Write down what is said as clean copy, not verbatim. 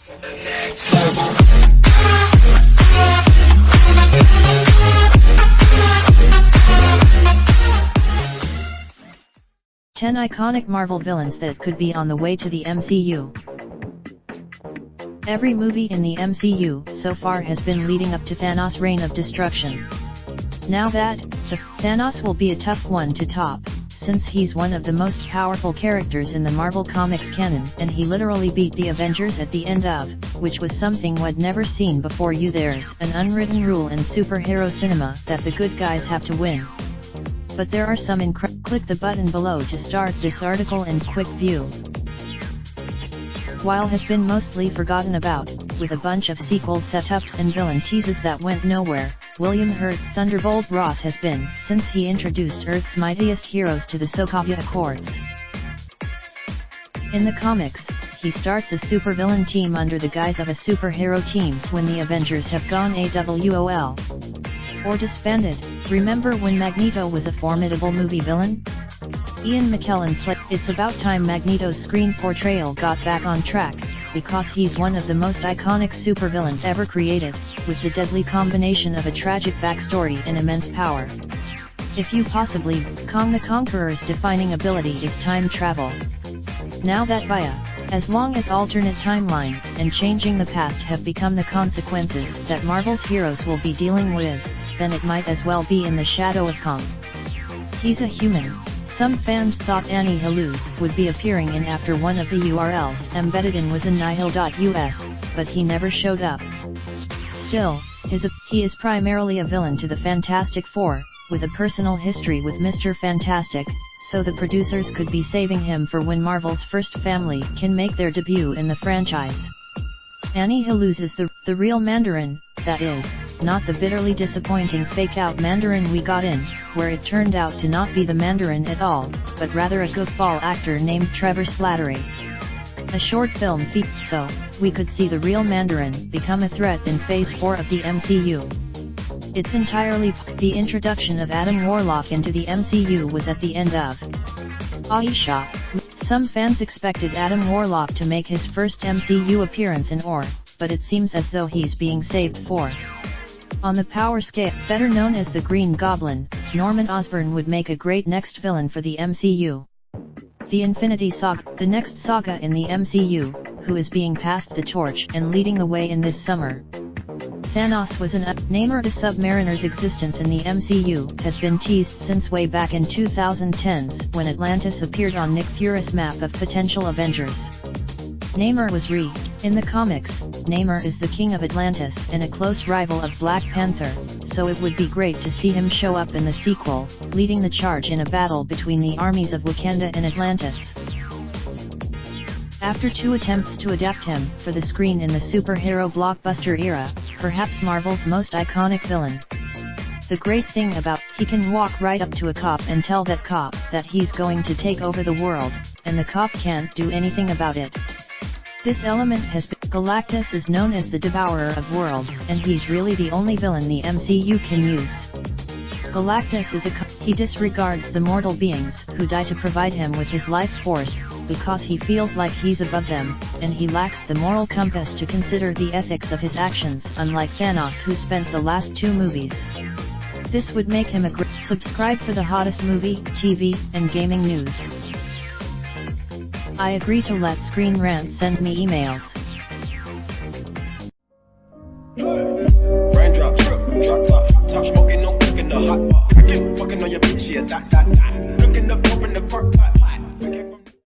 Ten iconic Marvel villains that could be on the way to the MCU. Every movie in the MCU so far has been leading up to Thanos' reign of destruction. Now that, Thanos will be a tough one to top, since he's one of the most powerful characters in the Marvel Comics canon, and he literally beat the Avengers at the end of, which was something we'd never seen before. There's an unwritten rule in superhero cinema that the good guys have to win. But there are some click the button below to start this article in quick view. While has been mostly forgotten about, with a bunch of sequel setups and villain teases that went nowhere, William Hurt's Thunderbolt Ross has been, since he introduced Earth's mightiest heroes to the Sokovia Accords. In the comics, he starts a supervillain team under the guise of a superhero team when the Avengers have gone AWOL. Or disbanded. Remember when Magneto was a formidable movie villain? Ian McKellen played. It's about time Magneto's screen portrayal got back on track, because he's one of the most iconic supervillains ever created, with the deadly combination of a tragic backstory and immense power. If you possibly, Kong the Conqueror's defining ability is time travel. Now that as long as alternate timelines and changing the past have become the consequences that Marvel's heroes will be dealing with, then it might as well be in the shadow of Kong. He's a human. Some fans thought Annie Haluz would be appearing in after one of the URLs embedded in was nihil.us, but he never showed up. Still, he is primarily a villain to the Fantastic Four, with a personal history with Mr. Fantastic, so the producers could be saving him for when Marvel's first family can make their debut in the franchise. Annie Haluz is the real Mandarin, that is, not the bitterly disappointing fake-out Mandarin we got in, where it turned out to not be the Mandarin at all, but rather a goofball actor named Trevor Slattery. A short film so we could see the real Mandarin become a threat in Phase 4 of the MCU. It's entirely the introduction of Adam Warlock into the MCU was at the end of Aisha. Some fans expected Adam Warlock to make his first MCU appearance in but it seems as though he's being saved for. On the power scale, better known as the Green Goblin, Norman Osborn would make a great next villain for the MCU. The Infinity Saga, the next saga in the MCU, who is being passed the torch and leading the way in this summer. Thanos was Namor. The Submariner's existence in the MCU has been teased since way back in 2010s when Atlantis appeared on Nick Fury's map of potential Avengers. Namor was in the comics, Namor is the king of Atlantis and a close rival of Black Panther, so it would be great to see him show up in the sequel, leading the charge in a battle between the armies of Wakanda and Atlantis. After 2 attempts to adapt him for the screen in the superhero blockbuster era, perhaps Marvel's most iconic villain. The great thing about he can walk right up to a cop and tell that cop that he's going to take over the world, and the cop can't do anything about it. This element has been. Galactus is known as the Devourer of Worlds, and he's really the only villain the MCU can use. Galactus is he disregards the mortal beings who die to provide him with his life force, because he feels like he's above them, and he lacks the moral compass to consider the ethics of his actions, unlike Thanos, who spent the last 2 movies. This would make him a great. Subscribe for the hottest movie, TV, and gaming news. I agree to let Screen Rant send me emails. Raindrop, drop top smoking, no cooking the hot pot. Fucking on your bitch, yeah, that. Looking up, open the park, pot.